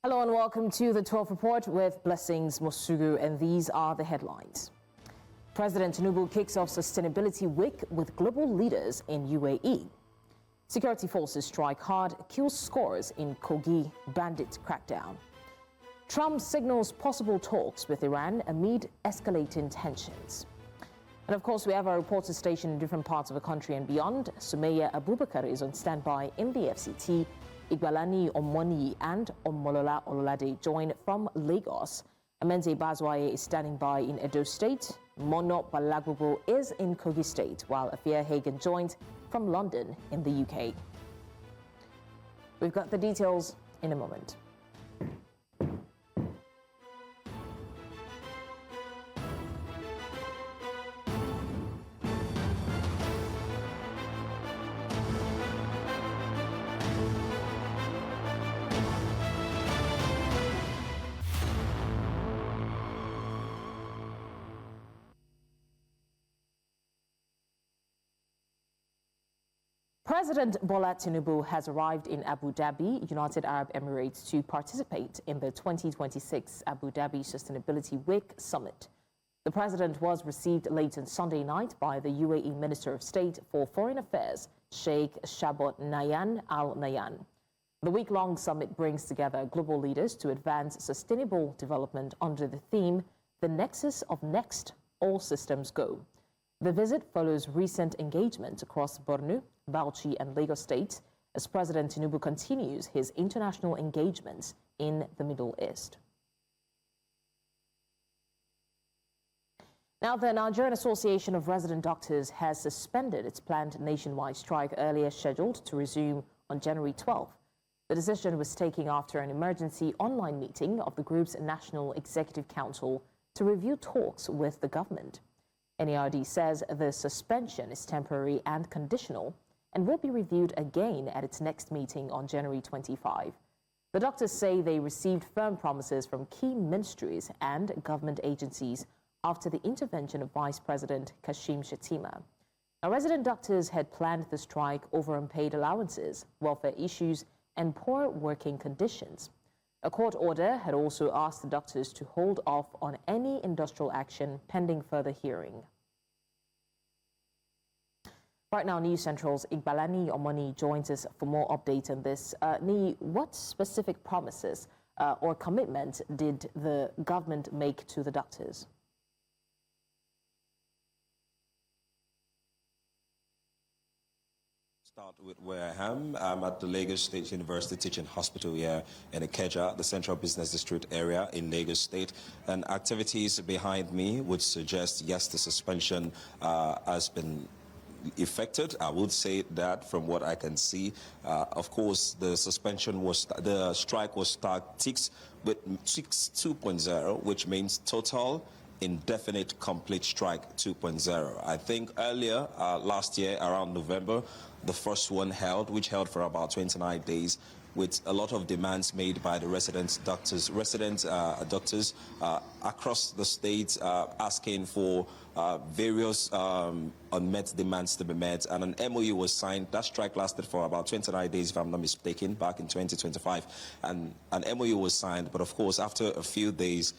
Hello and welcome to the 12 Report with Blessings Mosugu, and these are the headlines. President Tinubu kicks off Sustainability Week with global leaders in UAE. Security forces strike hard, kills scores in Kogi bandit crackdown. Trump signals possible talks with Iran amid escalating tensions. And of course, we have our reporters stationed in different parts of the country and beyond. Sumaya Abubakar is on standby in the FCT. Igbalani Omoni and Omolola Ololade join from Lagos. Amenze Bazwaye is standing by in Edo State. Mono Balagbobo is in Kogi State, while Afia Hagen joins from London in the UK. We've got the details in a moment. President Bola Tinubu has arrived in Abu Dhabi, United Arab Emirates, to participate in the 2026 Abu Dhabi Sustainability Week Summit. The president was received late on Sunday night by the UAE Minister of State for Foreign Affairs, Sheikh Shakhboot Nahyan Al Nahyan. The week-long summit brings together global leaders to advance sustainable development under the theme, The Nexus of Next, All Systems Go. The visit follows recent engagement across Borno, Bauchi and Lagos States as President Tinubu continues his international engagements in the Middle East. Now, the Nigerian Association of Resident Doctors has suspended its planned nationwide strike earlier scheduled to resume on January 12th. The decision was taken after an emergency online meeting of the group's National Executive Council to review talks with the government. NERD says the suspension is temporary and conditional and will be reviewed again at its next meeting on January 25. The doctors say they received firm promises from key ministries and government agencies after the intervention of Vice President Kashim Shettima. Now, resident doctors had planned the strike over unpaid allowances, welfare issues, and poor working conditions. A court order had also asked the doctors to hold off on any industrial action pending further hearing. Right now, News Central's Igbalani Omoni joins us for more updates on this. Ni, what specific promises or commitment did the government make to the doctors? Start with where I am. I'm at the Lagos State University Teaching Hospital here in Ikeja, the Central Business District area in Lagos State. And activities behind me would suggest, yes, the suspension has been effected. I would say that from what I can see. Of course, the strike was started with 2.0, which means total indefinite complete strike 2.0. I think earlier last year around November, the first one which held for about 29 days with a lot of demands made by the resident doctors across the state asking for various unmet demands to be met, and an MOU was signed. That strike lasted for about 29 days, if I'm not mistaken, back in 2025, and an MOU was signed. But of course, after a few days,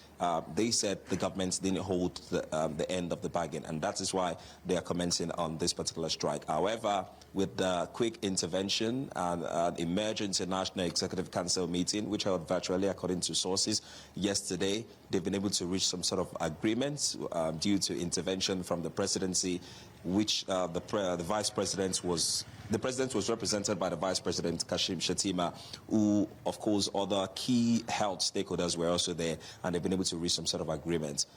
they said the government didn't hold the end of the bargain, and that is why they are commencing on this particular strike. However, with the quick intervention and an emergency National Executive Council meeting, which held virtually according to sources yesterday, they've been able to reach some sort of agreement due to intervention from the presidency, which the vice president was. The president was represented by the Vice President Kashim Shettima, who, of course, other key health stakeholders were also there, and they've been able to reach some sort of agreement.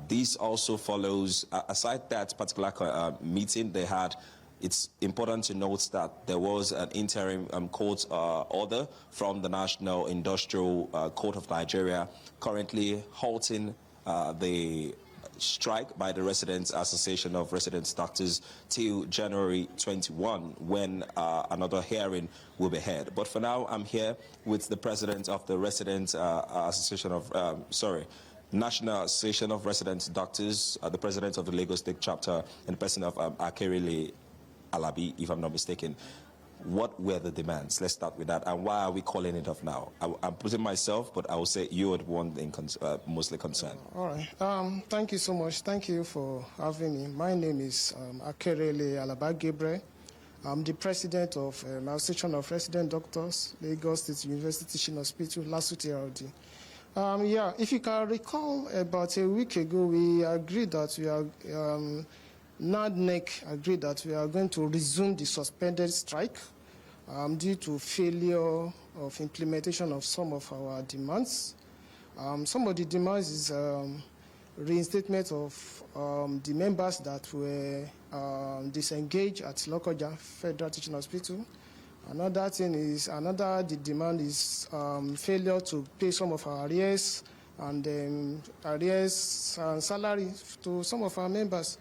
This also follows, aside that particular meeting they had, it's important to note that there was an interim court order from the National Industrial Court of Nigeria currently halting the strike by the Residents Association of Residents Doctors till January 21, when another hearing will be held. But for now, I'm here with the president of the Residents Association of, National Association of Residents Doctors, the president of the Lagos State chapter, and the person of Akerele Alabi, if I'm not mistaken. what were the demands? Let's start with that. And why are we calling it off now? I'm putting myself, but I will say you are the one mostly concerned. All right. Thank you so much. Thank you for having me. My name is Akerele Alabagebre. I'm the president of Association of Resident Doctors, Lagos State University Teaching Hospital, LASUTRD. Yeah, if you can recall, about a week ago, we agreed that we are, NADNEC agreed that we are going to resume the suspended strike due to failure of implementation of some of our demands. Some of the demands is reinstatement of the members that were disengaged at Lokoja Federal Teaching Hospital. Another thing is, the demand is failure to pay some of our arrears and arrears and salary to some of our members.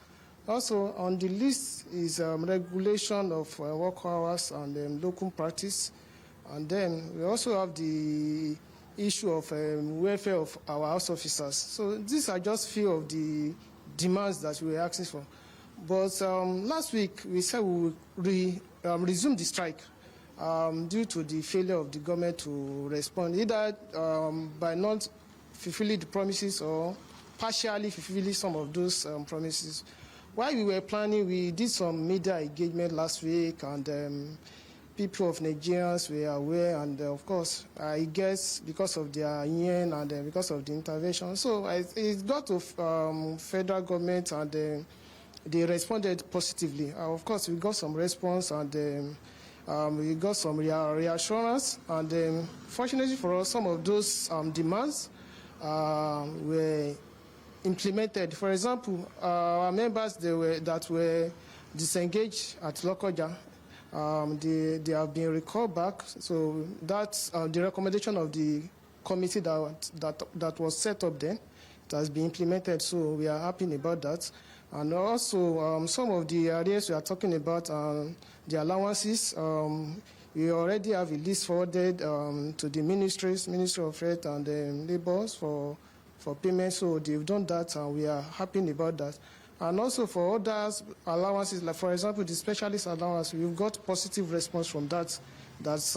Also on the list is regulation of work hours and local practice. And then we also have the issue of welfare of our house officers. So these are just few of the demands that we were asking for. But last week we said we will resume the strike due to the failure of the government to respond, either by not fulfilling the promises or partially fulfilling some of those promises. While we were planning, we did some media engagement last week, and people of Nigerians were aware, and of course, I guess because of their yen and because of the intervention. So it got to federal government, and they responded positively. Of course, we got some response, and we got some reassurance, and fortunately for us, some of those demands were implemented. For example, our members that were disengaged at Lokoja, they have been recalled back. So that's the recommendation of the committee that was set up then. It has been implemented, so we are happy about that. And also, some of the areas we are talking about, the allowances, we already have a list forwarded to the Ministry of State and Labour for payment, so they've done that, and we are happy about that. And also for others allowances, like for example, the specialist allowance, we've got positive response from that. That's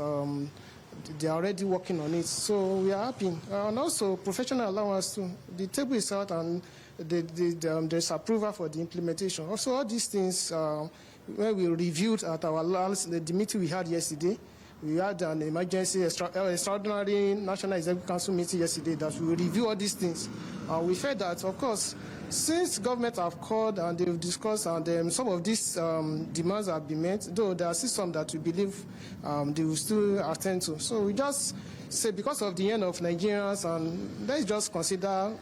they're already working on it, so we are happy. And also professional allowance too. The table is out, and there's approval for the implementation. Also, all these things, when we reviewed at our the meeting we had yesterday, we had an emergency extraordinary National Executive Council meeting yesterday that we will review all these things. We felt that, of course, since government have called and they've discussed, and some of these demands have been met, though there are still some that we believe they will still attend to. So we just say, because of the end of Nigerians, and let's just consider,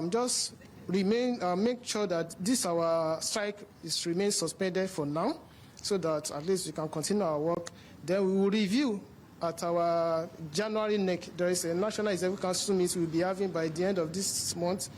just make sure that this our strike remains suspended for now, so that at least we can continue our work. Then we will review at our January NEC. There is a National Executive Council meeting we'll be having by the end of this month,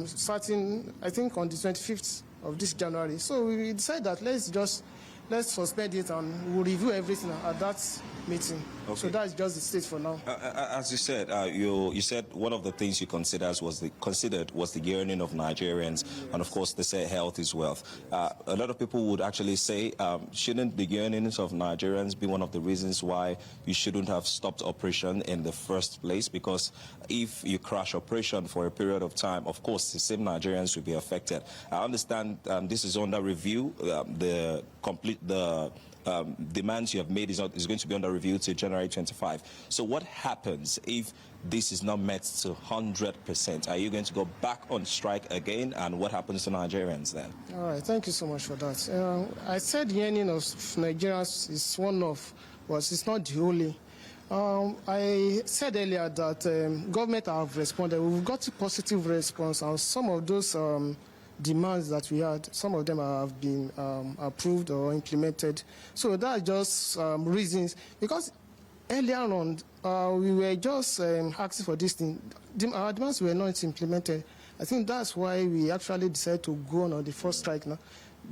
starting, I think, on the 25th of this January. So we decided that let's suspend it, and we'll review everything at that meeting. Okay. So that's just the state for now. As you said, you said one of the things you considered was the yearning of Nigerians, and of course they say health is wealth. A lot of people would actually say, shouldn't the yearnings of Nigerians be one of the reasons why you shouldn't have stopped operation in the first place? Because if you crash operation for a period of time, of course the same Nigerians will be affected. I understand this is under review. The demands you have made is going to be under review till January 25. So what happens if this is not met to 100%? Are you going to go back on strike again? And what happens to Nigerians then? All right, thank you so much for that. I said the yearning of Nigerians is one of, but it's not the only. I said earlier that government have responded. We've got a positive response, and some of those demands that we had, some of them have been approved or implemented. So that's just reasons, because earlier on we were just asking for this thing. Our demands were not implemented. I think that's why we actually decided to go on the first strike now.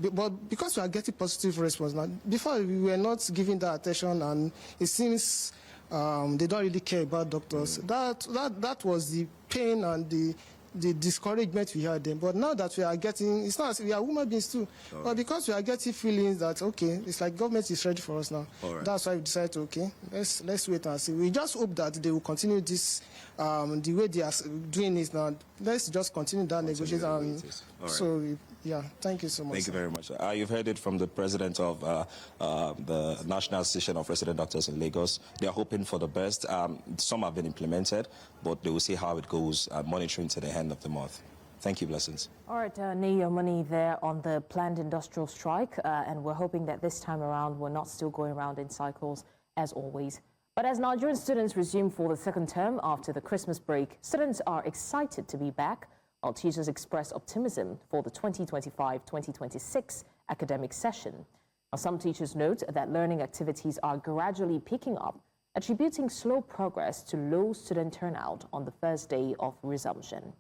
But because we are getting positive response now, before we were not giving that attention, and it seems they don't really care about doctors. That was the pain and the discouragement we had then. But now that we are getting, it's not as if we are human beings too, but because we are getting feelings that, okay, it's like government is ready for us now. That's why we decided to, okay, let's wait and see. We just hope that they will continue this, the way they are doing it now. Let's just continue that negotiation. So, yeah, thank you so much. Thank you very much. You've heard it from the president of the National Association of Resident Doctors in Lagos. They are hoping for the best. Some have been implemented, but they will see how it goes, monitoring to the end of the month. Thank you, blessings. All right, Nii, your money there on the planned industrial strike, and we're hoping that this time around we're not still going around in cycles as always. But as Nigerian students resume for the second term after the Christmas break, students are excited to be back, while teachers express optimism for the 2025-2026 academic session. Now, some teachers note that learning activities are gradually picking up, attributing slow progress to low student turnout on the first day of resumption.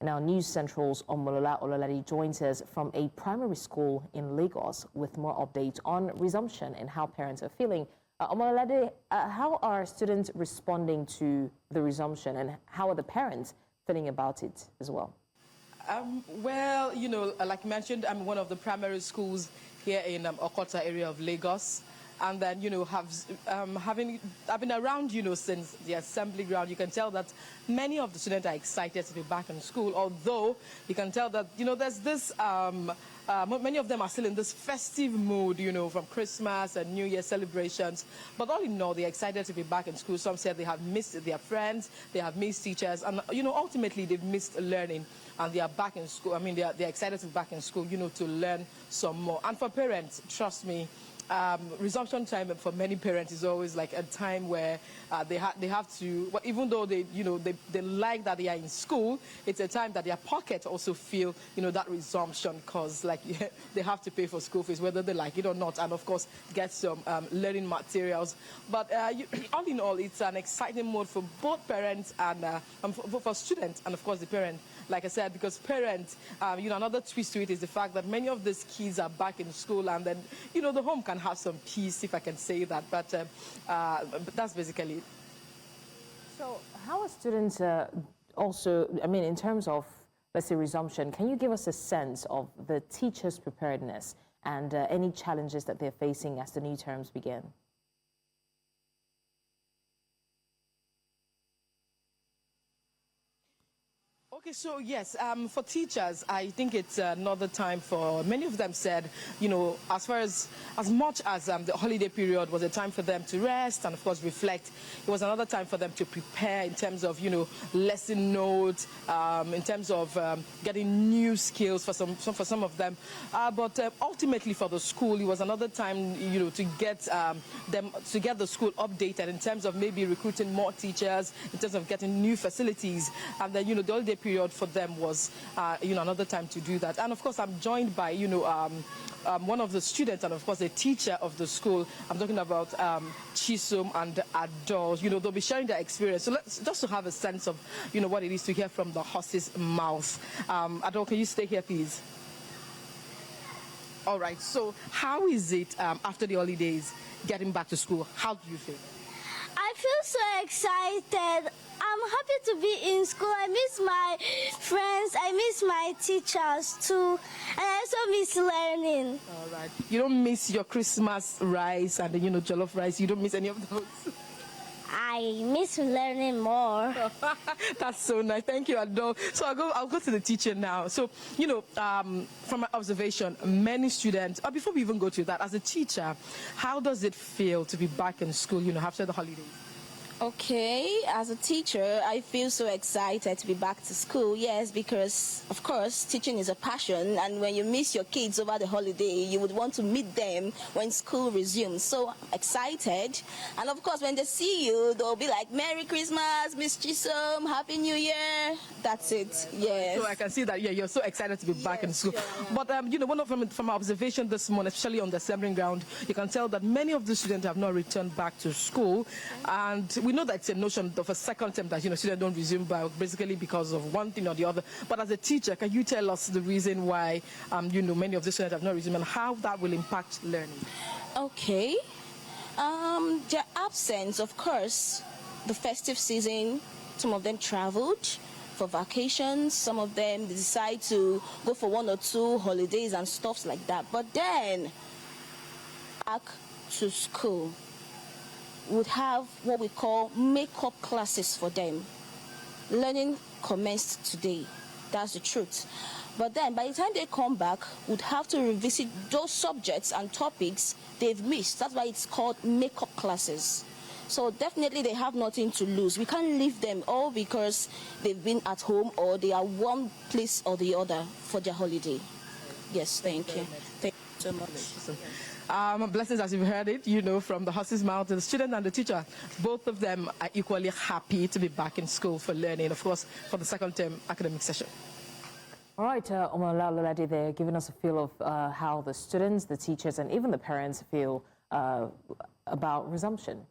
Now, News Central's Omolola Ololade joins us from a primary school in Lagos with more updates on resumption and how parents are feeling. Omolade, how are students responding to the resumption, and how are the parents feeling about it as well? Well, you know, like you mentioned, I'm one of the primary schools here in Okota area of Lagos. And then, you know, I've been around, you know, since the assembly ground. You can tell that many of the students are excited to be back in school, although you can tell that, you know, there's this, many of them are still in this festive mood, you know, from Christmas and New Year celebrations. But all in all, they're excited to be back in school. Some said they have missed their friends, they have missed teachers, and, you know, ultimately they've missed learning. And they are back in school. I mean, they're excited to be back in school, you know, to learn some more. And for parents, trust me, resumption time for many parents is always like a time where they have to, well, even though they, you know, they like that they are in school, it's a time that their pockets also feel, you know, that resumption, because like they have to pay for school fees whether they like it or not, and of course get some learning materials. But all in all, it's an exciting mode for both parents and for students, and of course the parent. Like I said, because parents, you know, another twist to it is the fact that many of these kids are back in school, and then, you know, the home can have some peace, if I can say that. But that's basically it. So how are students also, I mean, in terms of, let's say, resumption, can you give us a sense of the teachers' preparedness and any challenges that they're facing as the new terms begin? Okay, so yes, for teachers, I think it's another time for, many of them said, you know, as much as the holiday period was a time for them to rest and of course reflect, it was another time for them to prepare in terms of, you know, lesson notes, in terms of getting new skills for some of them. But ultimately for the school, it was another time, you know, to get the school updated in terms of maybe recruiting more teachers, in terms of getting new facilities, and then, you know, the holiday period for them was, you know, another time to do that. And of course, I'm joined by, you know, one of the students and of course a teacher of the school. I'm talking about Chisom and Adol. You know, they'll be sharing their experience. So let's just to have a sense of, you know, what it is to hear from the horse's mouth. Adol, can you stay here, please? All right. So how is it after the holidays getting back to school? How do you feel? I feel so excited. I'm happy to be in school. I miss my friends. I miss my teachers too. And I also miss learning. All right. You don't miss your Christmas rice and, you know, jollof rice. You don't miss any of those? I miss learning more. That's so nice. Thank you, Adol. So I'll go to the teacher now. So, you know, from my observation, many students, before we even go to that, as a teacher, how does it feel to be back in school, you know, after the holidays? Okay, as a teacher, I feel so excited to be back to school. Yes, because, of course, teaching is a passion, and when you miss your kids over the holiday, you would want to meet them when school resumes. So I'm excited. And, of course, when they see you, they'll be like, Merry Christmas, Miss Chisom, Happy New Year. That's it, yes. So I can see that, yeah, you're so excited to be back in school. But, you know, from my observation this morning, especially on the assembly ground, you can tell that many of the students have not returned back to school. And we know that it's a notion of a second term that, you know, students don't resume back basically because of one thing or the other. But as a teacher, can you tell us the reason why, you know, many of the students have not resumed and how that will impact learning? Okay. Their absence, of course, the festive season, some of them traveled. for vacations. Some of them decide to go for 1 or 2 holidays and stuff like that. But then, back to school, would have what we call make-up classes for them. Learning commenced today. That's the truth. But then, by the time they come back, would have to revisit those subjects and topics they've missed. That's why it's called make-up classes. So definitely they have nothing to lose. We can't leave them all because they've been at home or they are one place or the other for their holiday. Yes, thank you. Thank you so much. Blessings, as you've heard it, from the horse's mouth, the student and the teacher, both of them are equally happy to be back in school for learning, of course, for the second term academic session. All right, Omar Lalolade there, giving us a feel of how the students, the teachers, and even the parents feel about resumption.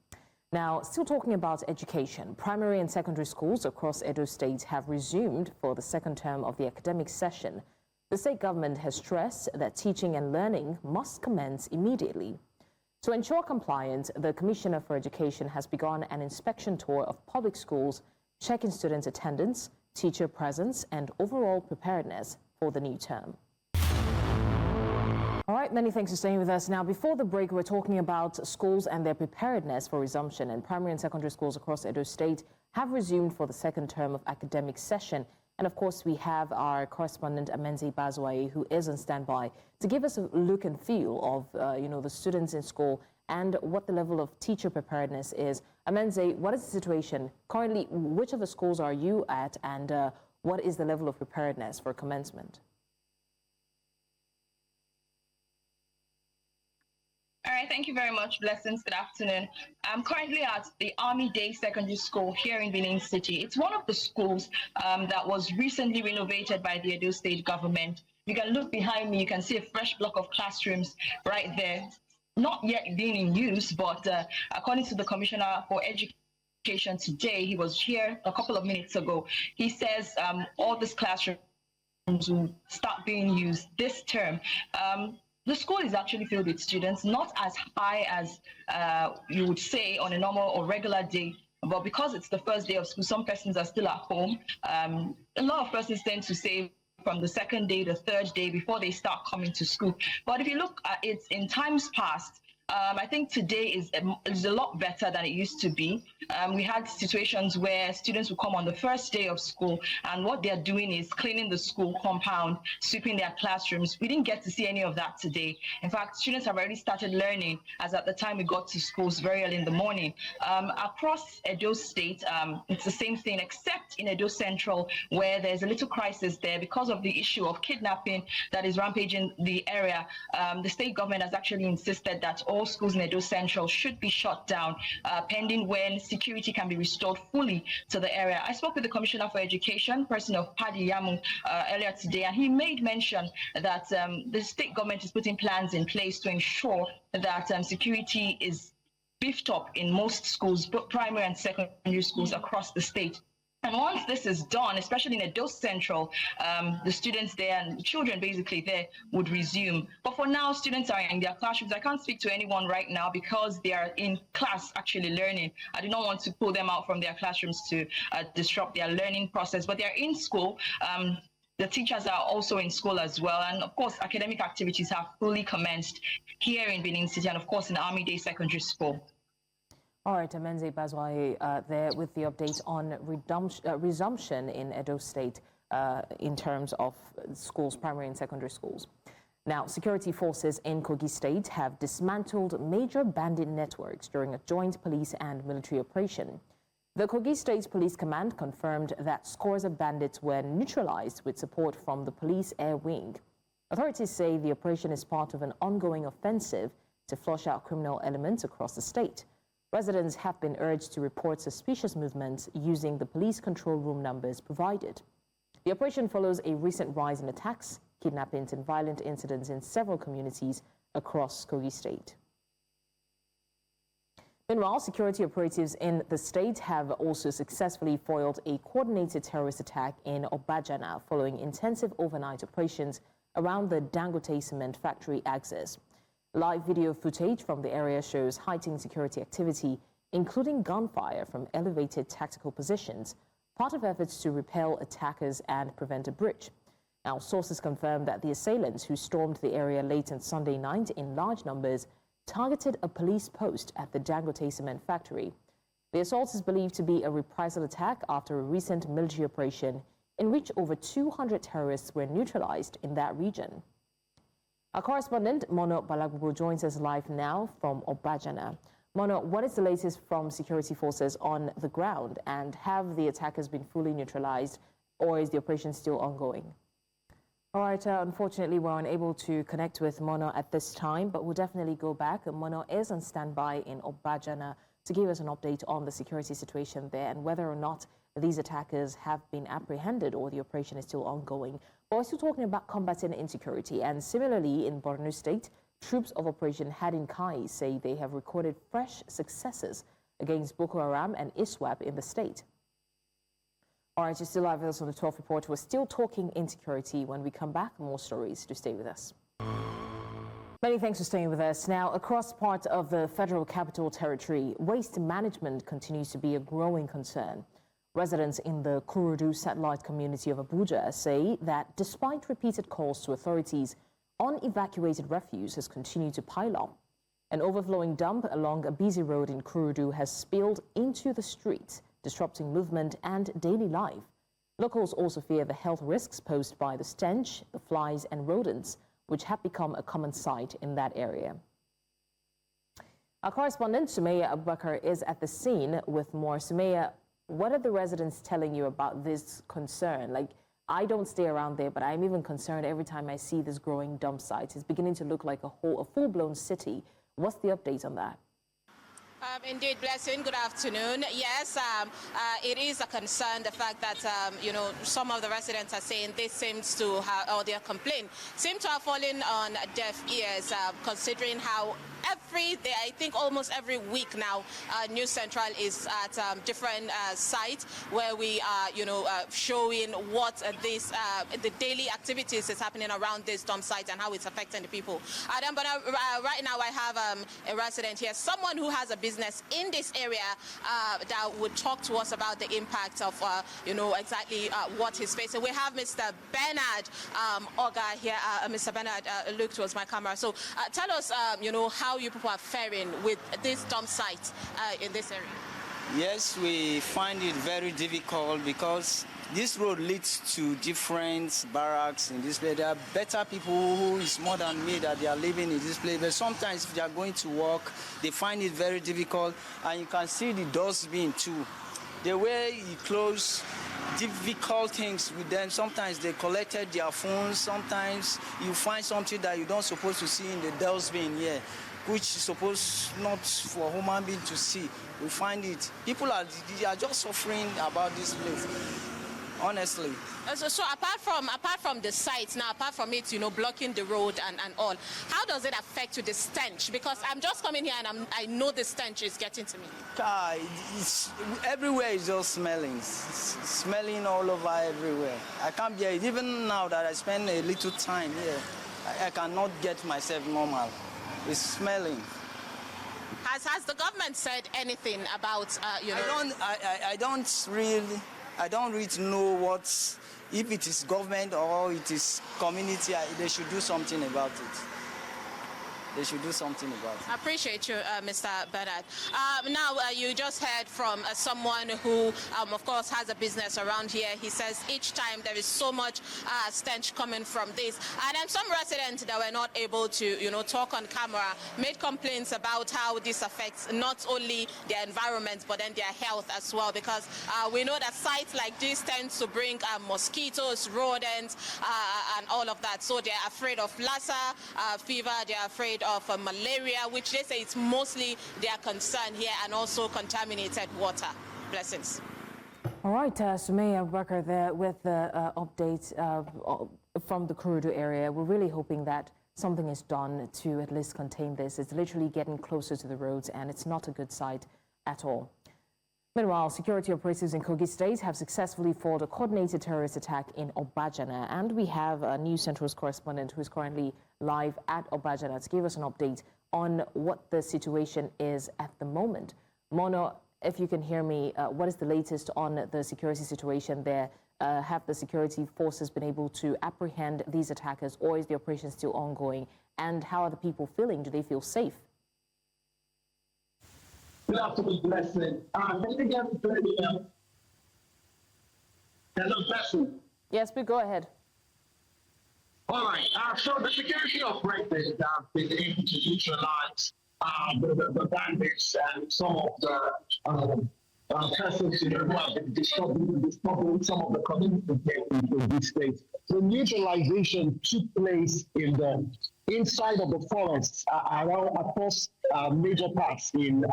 Now, still talking about education, primary and secondary schools across Edo State have resumed for the second term of the academic session. The state government has stressed that teaching and learning must commence immediately. To ensure compliance, the Commissioner for Education has begun an inspection tour of public schools, checking students' attendance, teacher presence, and overall preparedness for the new term. All right, many thanks for staying with us. Now, before the break, we're talking about schools and their preparedness for resumption, and primary and secondary schools across Edo State have resumed for the second term of academic session. And of course, we have our correspondent Amenzi Bazwaye, who is on standby to give us a look and feel of, the students in school and what the level of teacher preparedness is. Amenzi, what is the situation currently? Which of the schools are you at, and what is the level of preparedness for commencement? All right, thank you very much. Blessings, good afternoon. I'm currently at the Army Day Secondary School here in Benin City. It's one of the schools that was recently renovated by the Edo State government. You can look behind me, you can see a fresh block of classrooms right there. Not yet being in use, but according to the Commissioner for Education today, he was here a couple of minutes ago. He says all these classrooms will start being used this term. The school is actually filled with students, not as high as you would say on a normal or regular day, but because it's the first day of school, some persons are still at home. A lot of persons tend to say from the second day, the third day before they start coming to school. But if you look at it in times past, I think today is a lot better than it used to be. We had situations where students would come on the first day of school, and what they're doing is cleaning the school compound, sweeping their classrooms. We didn't get to see any of that today. In fact, students have already started learning as at the time we got to schools very early in the morning. Across Edo State, it's the same thing, except in Edo Central, where there's a little crisis there because of the issue of kidnapping that is rampaging the area. The state government has actually insisted that all schools in Edo Central should be shut down, pending when security can be restored fully to the area. I spoke with the Commissioner for Education, person of Padi Yamu, earlier today, and he made mention that the state government is putting plans in place to ensure that security is beefed up in most schools, both primary and secondary schools across the state. And once this is done, especially in Edo Central, the students there and children basically there would resume. But for now, students are in their classrooms. I can't speak to anyone right now because they are in class actually learning. I do not want to pull them out from their classrooms to disrupt their learning process, but they're in school. The teachers are also in school as well. And of course, academic activities have fully commenced here in Benin City and of course in Army Day Secondary School. All right, Amenzi Bazwaye there with the update on resumption in Edo State in terms of schools, primary and secondary schools. Now, security forces in Kogi State have dismantled major bandit networks during a joint police and military operation. The Kogi State Police Command confirmed that scores of bandits were neutralized with support from the police air wing. Authorities say the operation is part of an ongoing offensive to flush out criminal elements across the state. Residents have been urged to report suspicious movements using the police control room numbers provided. The operation follows a recent rise in attacks, kidnappings, and violent incidents in several communities across Kogi State. Meanwhile, security operatives in the state have also successfully foiled a coordinated terrorist attack in Obajana following intensive overnight operations around the Dangote cement factory axis. Live video footage from the area shows heightened security activity, including gunfire from elevated tactical positions. part of efforts to repel attackers and prevent a breach. Now, sources confirm that the assailants who stormed the area late on Sunday night in large numbers targeted a police post at the Dangote cement factory. The assault is believed to be a reprisal attack after a recent military operation in which over 200 terrorists were neutralized in that region. Our correspondent, Mono Balagbo, joins us live now from Obajana. Mono, what is the latest from security forces on the ground, and have the attackers been fully neutralized, or is the operation still ongoing? All right, unfortunately, we're unable to connect with Mono at this time, but we'll definitely go back. Mono is on standby in Obajana to give us an update on the security situation there and whether or not these attackers have been apprehended or the operation is still ongoing. But we're still talking about combating insecurity, and similarly in Borno State, troops of Operation Hadin Kai say they have recorded fresh successes against Boko Haram and ISWAP in the state. All right, you're still live with us on the 12th report. We're still talking insecurity. When we come back, more stories. Do stay with us. Many thanks for staying with us. Now, across parts of the Federal Capital Territory, waste management continues to be a growing concern. Residents in the Kurudu satellite community of Abuja say that despite repeated calls to authorities, unevacuated refuse has continued to pile up. An overflowing dump along a busy road in Kurudu has spilled into the streets, disrupting movement and daily life. Locals also fear the health risks posed by the stench, the flies and rodents, which have become a common sight in that area. Our correspondent, Sumaya Abubakar, is at the scene with more. Sumaya, what are the residents telling you about this concern? Like, I don't stay around there, but I'm even concerned every time I see this growing dump site. It's beginning to look like a full-blown city. What's the update on that? Indeed, Blessing, good afternoon. Yes, it is a concern, the fact that, some of the residents are saying this seems to have, or their complaint seem to have fallen on deaf ears, considering how every day, I think almost every week now, News Central is at different sites where we are, showing what the daily activities is happening around this dump site and how it's affecting the people. But right now I have a resident here, someone who has a business in this area that would talk to us about the impact of, exactly what he's facing. We have Mr. Bernard Oga here. Mr. Bernard, look towards my camera. So tell us, how you people are faring with this dump site in this area. Yes, we find it very difficult because this road leads to different barracks in this place. There are better people who is more than me that they are living in this place, but sometimes if they are going to work, they find it very difficult, and you can see the dustbin too. The way you close difficult things with them, sometimes they collected their phones, sometimes you find something that you don't supposed to see in the dustbin here, which is supposed not for human being to see. We find it. People are just suffering about this place, honestly. So apart from the sites now, apart from it, blocking the road and all, how does it affect you, the stench? Because I'm just coming here and I know the stench is getting to me. Everywhere is just smelling. It's smelling all over everywhere. I can't bear it. Even now that I spend a little time here, I cannot get myself normal. It's smelling. Has the government said anything about, I don't really know what, if it is government or it is community. They should do something about it. They should do something about it. I appreciate you, Mr. Bernard. Now, you just heard from someone who, of course, has a business around here. He says each time there is so much stench coming from this. And then some residents that were not able to, talk on camera made complaints about how this affects not only their environment, but then their health as well. Because we know that sites like this tend to bring mosquitoes, rodents, and all of that. So they're afraid of Lassa fever, they're afraid of malaria, which they say it's mostly their concern here, and also contaminated water. Blessings. All right, Sumaya Abubakar there with the updates from the Kurudu area. We're really hoping that something is done to at least contain this. It's literally getting closer to the roads, and it's not a good sight at all. Meanwhile, security operatives in Kogi State have successfully foiled a coordinated terrorist attack in Obajana, and we have a News Central's correspondent who is currently live at Obajana to give us an update on what the situation is at the moment. Mono, if you can hear me, what is the latest on the security situation there? Have the security forces been able to apprehend these attackers, or is the operation still ongoing? And how are the people feeling? Do they feel safe? Good afternoon, Blessing. Hello, Blessing. Yes, but go ahead. All right. So the security operators have been able to neutralize the bandits and some of the persons who have been disturbing some of the communities in this state. The neutralization took place in the inside of the forests around across major parts in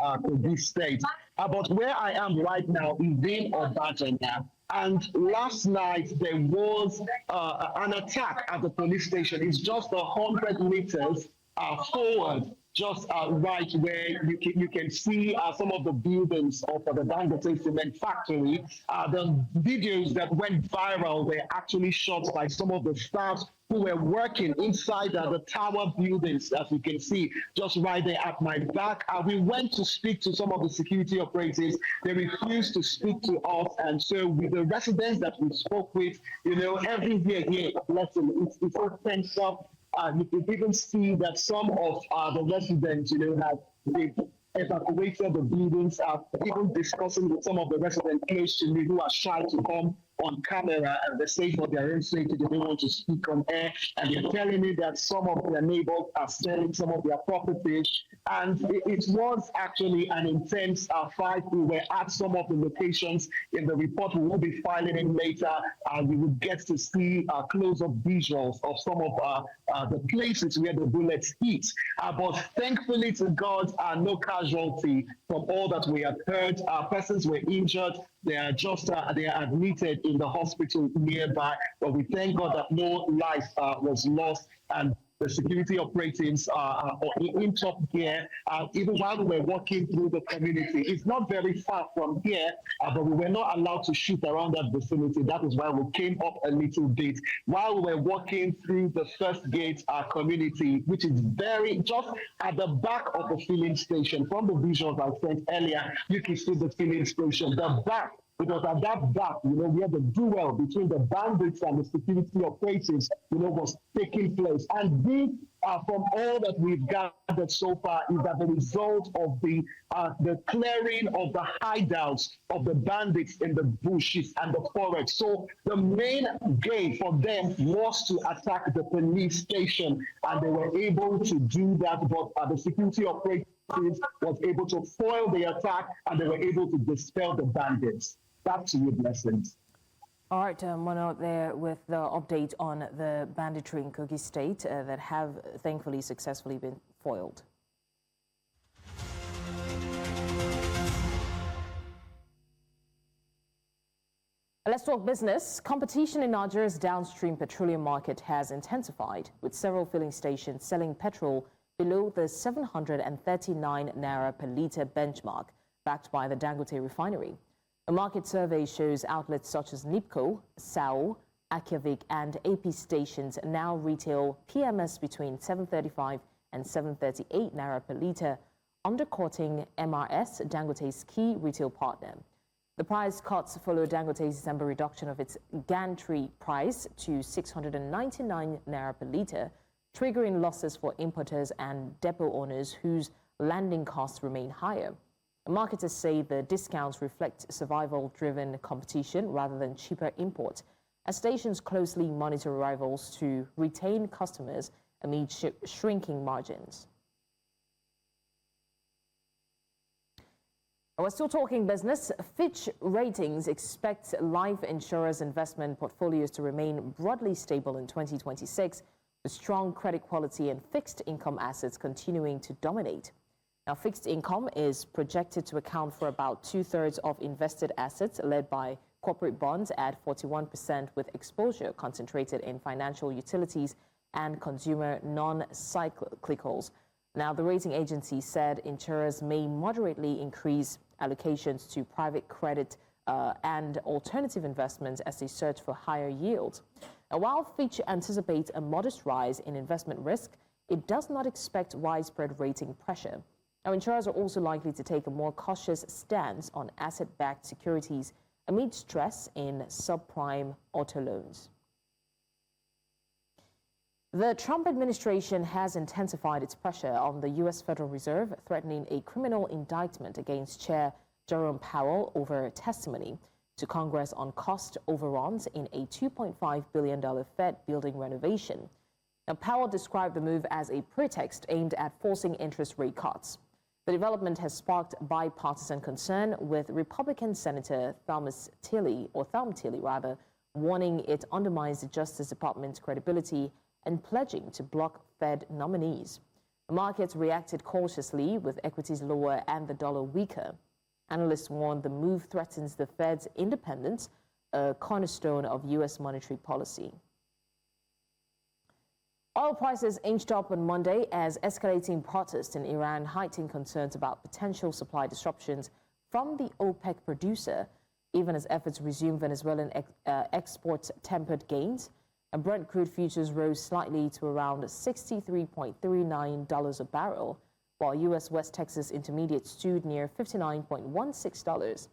this state. But where I am right now is in Obadan now. And last night there was an attack at the police station. It's just 100 meters forward, just right where you can see some of the buildings of the Dangote cement factory. The videos that went viral were actually shot by some of the staff who were working inside the tower buildings, as you can see, just right there at my back. We went to speak to some of the security operators. They refused to speak to us. And so with the residents that we spoke with, you know, every year, listen, it's all tense up. You can even see that some of the residents, you know, they've evacuated the buildings, even discussing with some of the residents close to me who are shy to come on camera, and they say for their own safety they don't want to speak on air, and they're telling me that some of their neighbors are selling some of their properties. And it was actually an intense fight. We were at some of the locations. In the report we will be filing in later, we will get to see close-up visuals of some of the places where the bullets hit. But thankfully to God, no casualty from all that we have heard. Persons were injured. They are just they are admitted in the hospital nearby, but we thank God that no life was lost, and the security operatives are in top gear. Even while we were walking through the community, it's not very far from here, but we were not allowed to shoot around that vicinity. That is why we came up a little bit. While we were walking through the first gate community, which is just at the back of the filling station. From the visuals I sent earlier, you can see the filling station, the back. Because at that back, you know, where the duel between the bandits and the security operatives, you know, was taking place. And this, from all that we've gathered so far, is that the result of the clearing of the hideouts of the bandits in the bushes and the forest. So the main game for them was to attack the police station, and they were able to do that. But the security operatives was able to foil the attack, and they were able to dispel the bandits. Back to you, Blessings. All right, one out there with the update on the banditry in Kogi State that have thankfully successfully been foiled. Let's talk business. Competition in Nigeria's downstream petroleum market has intensified, with several filling stations selling petrol below the 739 naira per litre benchmark, backed by the Dangote refinery. A market survey shows outlets such as NIPCO, SAO, Akavik, and AP stations now retail PMS between 735 and 738 naira per litre, undercutting MRS, Dangote's key retail partner. The price cuts follow Dangote's December reduction of its gantry price to 699 naira per litre, triggering losses for importers and depot owners whose landing costs remain higher. Marketers say the discounts reflect survival-driven competition rather than cheaper import, as stations closely monitor arrivals to retain customers amid shrinking margins. We're still talking business. Fitch Ratings expects life insurers' investment portfolios to remain broadly stable in 2026, with strong credit quality and fixed income assets continuing to dominate. Now, fixed income is projected to account for about 2/3 of invested assets, led by corporate bonds at 41%, with exposure concentrated in financial utilities and consumer non-cyclicals. Now, the rating agency said insurers may moderately increase allocations to private credit and alternative investments as they search for higher yields. Now, while Fitch anticipates a modest rise in investment risk, it does not expect widespread rating pressure. Now, insurers are also likely to take a more cautious stance on asset-backed securities amid stress in subprime auto loans. The Trump administration has intensified its pressure on the U.S. Federal Reserve, threatening a criminal indictment against Chair Jerome Powell over testimony to Congress on cost overruns in a $2.5 billion Fed building renovation. Now, Powell described the move as a pretext aimed at forcing interest rate cuts. The development has sparked bipartisan concern, with Republican Senator Thom Tilly, warning it undermines the Justice Department's credibility and pledging to block Fed nominees. The markets reacted cautiously, with equities lower and the dollar weaker. Analysts warn the move threatens the Fed's independence, a cornerstone of U.S. monetary policy. Oil prices inched up on Monday as escalating protests in Iran heightened concerns about potential supply disruptions from the OPEC producer, even as efforts resume Venezuelan exports tempered gains. And Brent crude futures rose slightly to around $63.39 a barrel, while U.S. West Texas Intermediate stood near $59.16.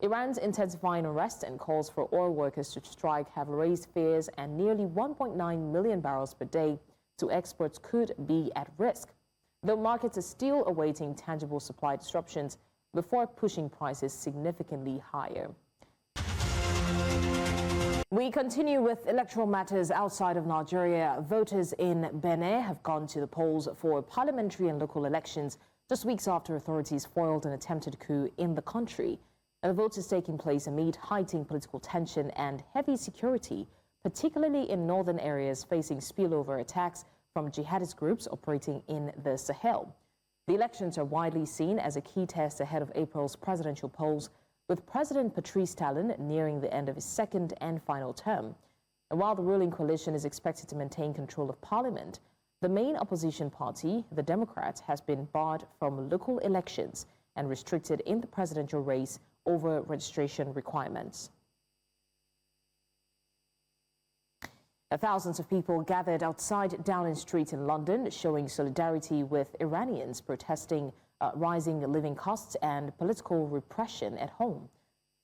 Iran's intensifying unrest and calls for oil workers to strike have raised fears, and nearly 1.9 million barrels per day to exports could be at risk, though markets are still awaiting tangible supply disruptions before pushing prices significantly higher. We continue with electoral matters outside of Nigeria. Voters in Benin have gone to the polls for parliamentary and local elections just weeks after authorities foiled an attempted coup in the country. And the vote is taking place amid heightened political tension and heavy security, particularly in northern areas facing spillover attacks from jihadist groups operating in the Sahel. The elections are widely seen as a key test ahead of April's presidential polls, with President Patrice Talon nearing the end of his second and final term. And while the ruling coalition is expected to maintain control of parliament, the main opposition party, the Democrats, has been barred from local elections and restricted in the presidential race over registration requirements. Thousands of people gathered outside Downing Street in London, showing solidarity with Iranians protesting rising living costs and political repression at home.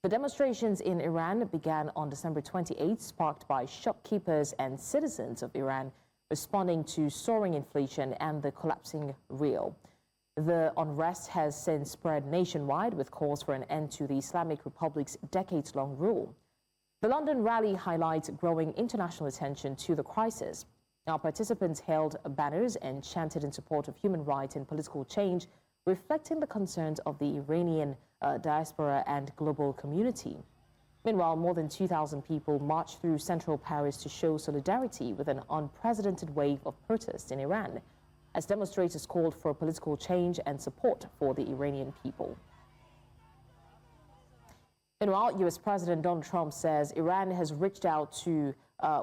The demonstrations in Iran began on December 28, sparked by shopkeepers and citizens of Iran responding to soaring inflation and the collapsing rial. The unrest has since spread nationwide, with calls for an end to the Islamic Republic's decades-long rule. The London rally highlights growing international attention to the crisis. Now, participants held banners and chanted in support of human rights and political change, reflecting the concerns of the Iranian diaspora and global community. Meanwhile, more than 2,000 people marched through central Paris to show solidarity with an unprecedented wave of protests in Iran, as demonstrators called for political change and support for the Iranian people. Meanwhile, U.S. President Donald Trump says Iran has reached out to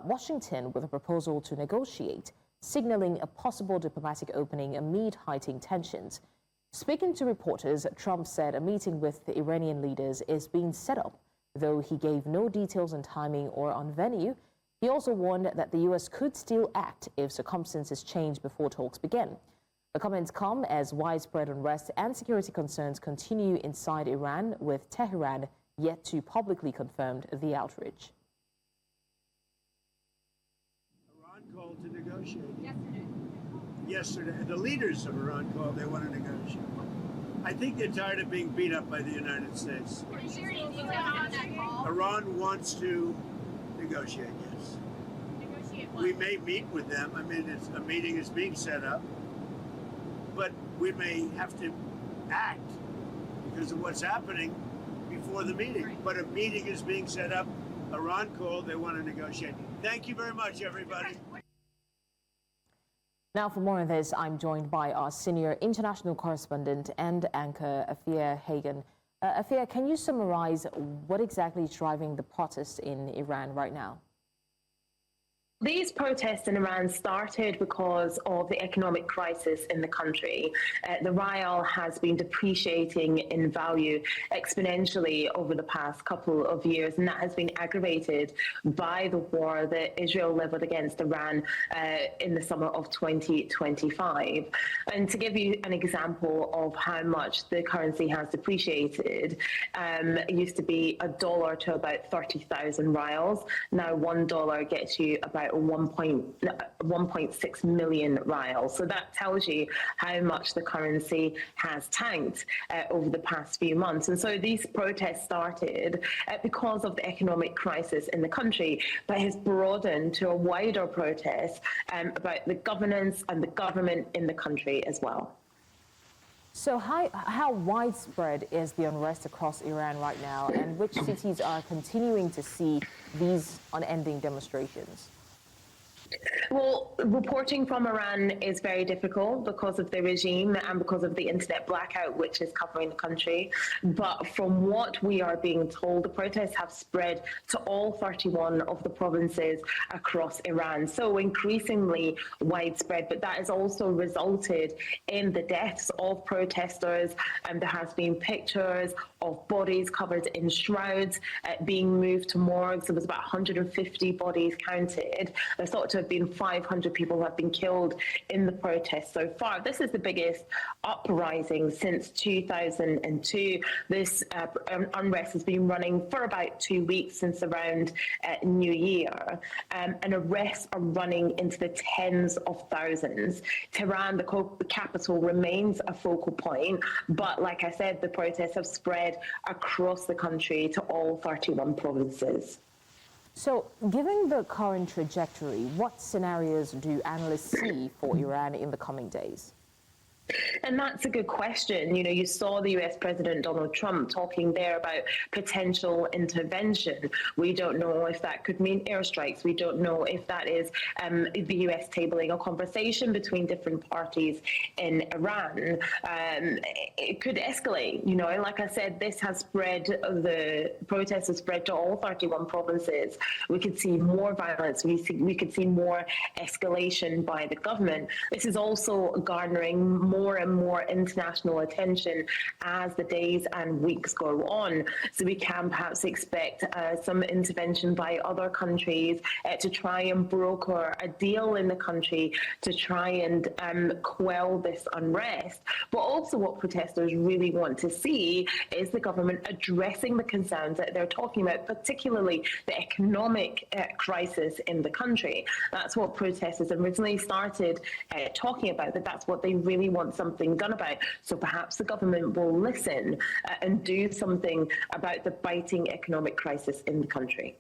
Washington with a proposal to negotiate, signaling a possible diplomatic opening amid heightened tensions. Speaking to reporters, Trump said a meeting with the Iranian leaders is being set up, though he gave no details on timing or on venue. He also warned that the U.S. could still act if circumstances change before talks begin. The comments come as widespread unrest and security concerns continue inside Iran, with Tehran yet to publicly confirm the outrage. Iran called to negotiate. Yesterday, the leaders of Iran called, they want to negotiate. I think they're tired of being beat up by the United States. Iran wants to negotiate, yes. We may meet with them. I mean, a meeting is being set up, but we may have to act because of what's happening before the meeting. But a meeting is being set up. Iran called, they want to negotiate. Thank you very much, everybody. Now, for more on this, I'm joined by our senior international correspondent and anchor, Afia Hagan. Afia, can you summarize what exactly is driving the protests in Iran right now? These protests in Iran started because of the economic crisis in the country. The rial has been depreciating in value exponentially over the past couple of years, and that has been aggravated by the war that Israel leveled against Iran in the summer of 2025. And to give you an example of how much the currency has depreciated, it used to be $1 to about 30,000 rials. Now $1 gets you about 1.6 million rials. So that tells you how much the currency has tanked over the past few months. And so these protests started because of the economic crisis in the country, but has broadened to a wider protest about the governance and the government in the country as well. So how widespread is the unrest across Iran right now, and which cities are continuing to see these unending demonstrations? Well, reporting from Iran is very difficult because of the regime and because of the internet blackout which is covering the country. But from what we are being told, the protests have spread to all 31 of the provinces across Iran. So increasingly widespread, but that has also resulted in the deaths of protesters. And there has been pictures of bodies covered in shrouds being moved to morgues. There was about 150 bodies counted. There's thought to have been 500 people who have been killed in the protests so far. This is the biggest uprising since 2002. This unrest has been running for about 2 weeks, since around New Year, and arrests are running into the tens of thousands. Tehran, the capital, remains a focal point, but like I said, the protests have spread across the country to all 31 provinces. So, given the current trajectory, what scenarios do analysts see for Iran in the coming days? And that's a good question. You know, you saw the US President Donald Trump talking there about potential intervention. We don't know if that could mean airstrikes. We don't know if that is the US tabling a conversation between different parties in Iran. It could escalate. You know, like I said, this has spread, the protests have spread to all 31 provinces. We could see more violence. We could see more escalation by the government. This is also garnering more and more international attention as the days and weeks go on. So we can perhaps expect some intervention by other countries to try and broker a deal in the country to try and quell this unrest. But also what protesters really want to see is the government addressing the concerns that they're talking about, particularly the economic crisis in the country. That's what protesters originally started talking about, that's what they really want something done about. So perhaps the government will listen and do something about the biting economic crisis in the country.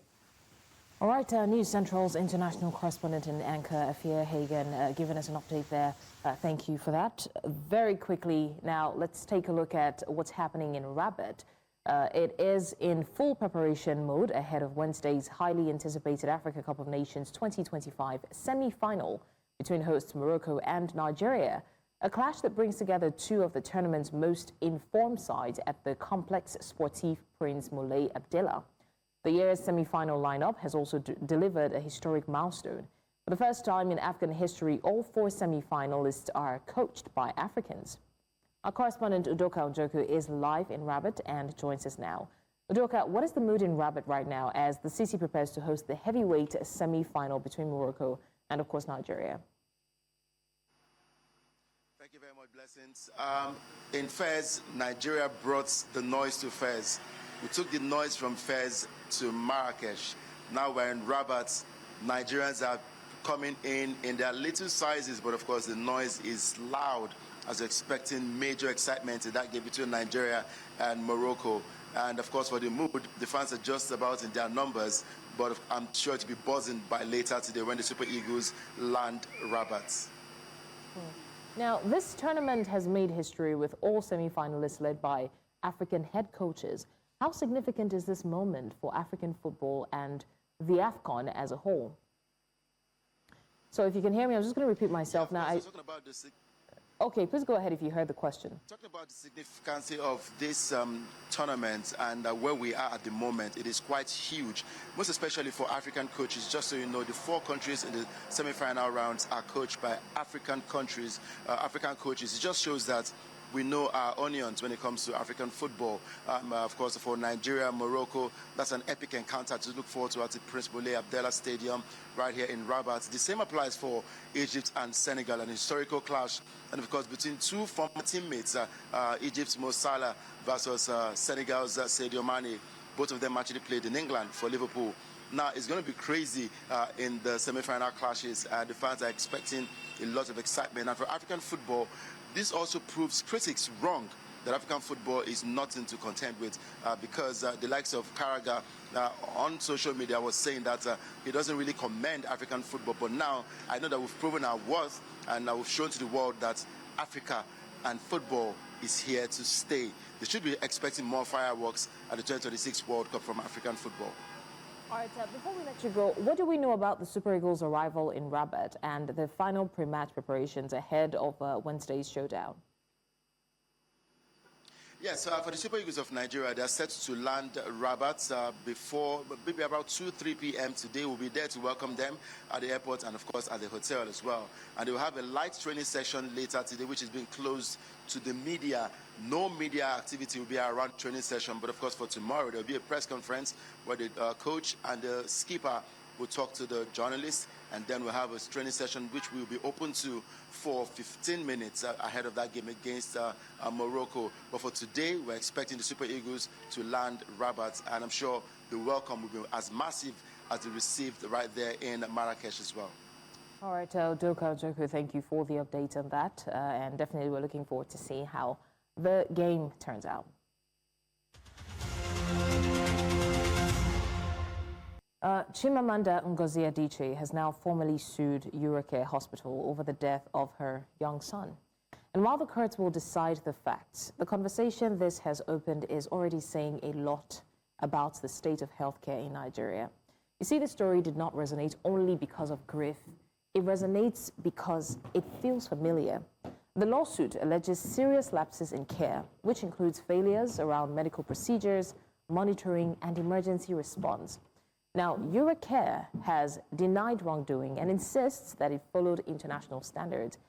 All right, News Central's international correspondent and anchor, Afia Hagan, giving us an update there. Thank you for that. Very quickly now, let's take a look at what's happening in Rabat. It is in full preparation mode ahead of Wednesday's highly anticipated Africa Cup of Nations 2025 semi-final between hosts Morocco and Nigeria. A clash that brings together two of the tournament's most informed sides at the Complexe Sportif Prince Moulay Abdallah. The year's semi-final lineup has also delivered a historic milestone. For the first time in Afghan history, all four semi-finalists are coached by Africans. Our correspondent Udoka Njoku is live in Rabat and joins us now. Udoka, what is the mood in Rabat right now as the city prepares to host the heavyweight semi-final between Morocco and, of course, Nigeria? Thank you very much, Blessings. In Fez, Nigeria brought the noise to Fez. We took the noise from Fez to Marrakesh. Now we're in Rabat. Nigerians are coming in their little sizes, but of course the noise is loud, as expecting major excitement in that game between Nigeria and Morocco. And of course, for the mood, the fans are just about in their numbers, but I'm sure to be buzzing by later today when the Super Eagles land Rabat. Now, this tournament has made history with all semi-finalists led by African head coaches. How significant is this moment for African football and the AFCON as a whole? So if you can hear me, I'm just going to repeat myself now. Okay, please go ahead if you heard the question. Talking about the significance of this tournament and where we are at the moment, it is quite huge, most especially for African coaches. Just so you know, the 4 countries in the semi-final rounds are coached by African countries, African coaches. It just shows that we know our onions when it comes to African football. Of course, for Nigeria, Morocco, that's an epic encounter to look forward to at the Prince Bola Abdallah Stadium right here in Rabat. The same applies for Egypt and Senegal, an historical clash. And of course, between 2 former teammates, Egypt's Mo Salah versus Senegal's Sadio Mane. Both of them actually played in England for Liverpool. Now, it's going to be crazy in the semi-final clashes. The fans are expecting a lot of excitement. And for African football, this also proves critics wrong that African football is nothing to contend with because the likes of Carragher on social media was saying that he doesn't really commend African football. But now I know that we've proven our worth and we've shown to the world that Africa and football is here to stay. They should be expecting more fireworks at the 2026 World Cup from African football. All right, before we let you go, what do we know about the Super Eagles' arrival in Rabat and the final pre-match preparations ahead of Wednesday's showdown? Yes, for the Super Eagles of Nigeria, they are set to land Rabat before maybe about 2-3 p.m. today. We'll be there to welcome them at the airport and, of course, at the hotel as well. And they will have a light training session later today, which is being closed to the media. No media activity will be around training session, but, of course, for tomorrow, there will be a press conference where the coach and the skipper will talk to the journalists, and then we'll have a training session which will be open to for 15 minutes ahead of that game against Morocco. But for today, we're expecting the Super Eagles to land Rabat, and I'm sure the welcome will be as massive as they received right there in Marrakesh as well. All right, Udoka Ojukwu, thank you for the update on that, and definitely we're looking forward to see how the game turns out. Chimamanda Ngozi Adichie has now formally sued Urike Hospital over the death of her young son. And while the courts will decide the facts, the conversation this has opened is already saying a lot about the state of healthcare in Nigeria. You see, the story did not resonate only because of grief. It resonates because it feels familiar. The lawsuit alleges serious lapses in care, which includes failures around medical procedures, monitoring, and emergency response. Now, Uricare has denied wrongdoing and insists that it followed international standards.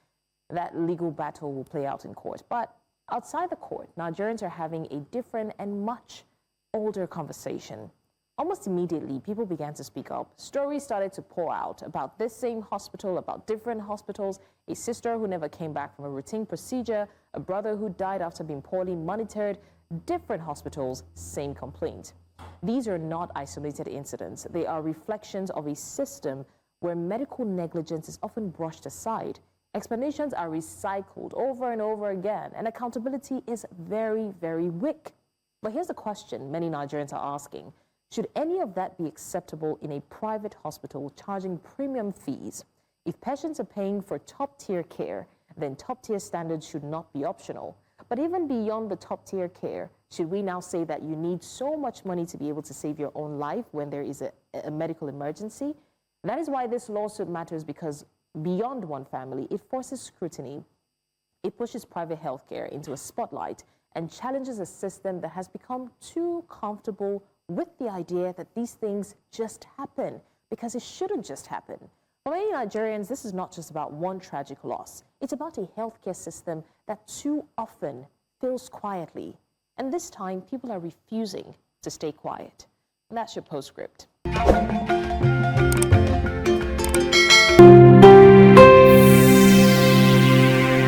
That legal battle will play out in court. But outside the court, Nigerians are having a different and much older conversation. Almost immediately, people began to speak up. Stories started to pour out about this same hospital, about different hospitals, a sister who never came back from a routine procedure, a brother who died after being poorly monitored, different hospitals, same complaint. These are not isolated incidents. They are reflections of a system where medical negligence is often brushed aside. Explanations are recycled over and over again, and accountability is very, very weak. But here's the question many Nigerians are asking. Should any of that be acceptable in a private hospital charging premium fees? If patients are paying for top-tier care, then top-tier standards should not be optional. But even beyond the top-tier care, should we now say that you need so much money to be able to save your own life when there is a medical emergency? That is why this lawsuit matters, because beyond one family, it forces scrutiny. It pushes private healthcare into a spotlight and challenges a system that has become too comfortable with the idea that these things just happen, because it shouldn't just happen. For many Nigerians, this is not just about one tragic loss. It's about a healthcare system that too often fails quietly. And this time, people are refusing to stay quiet. And that's your postscript.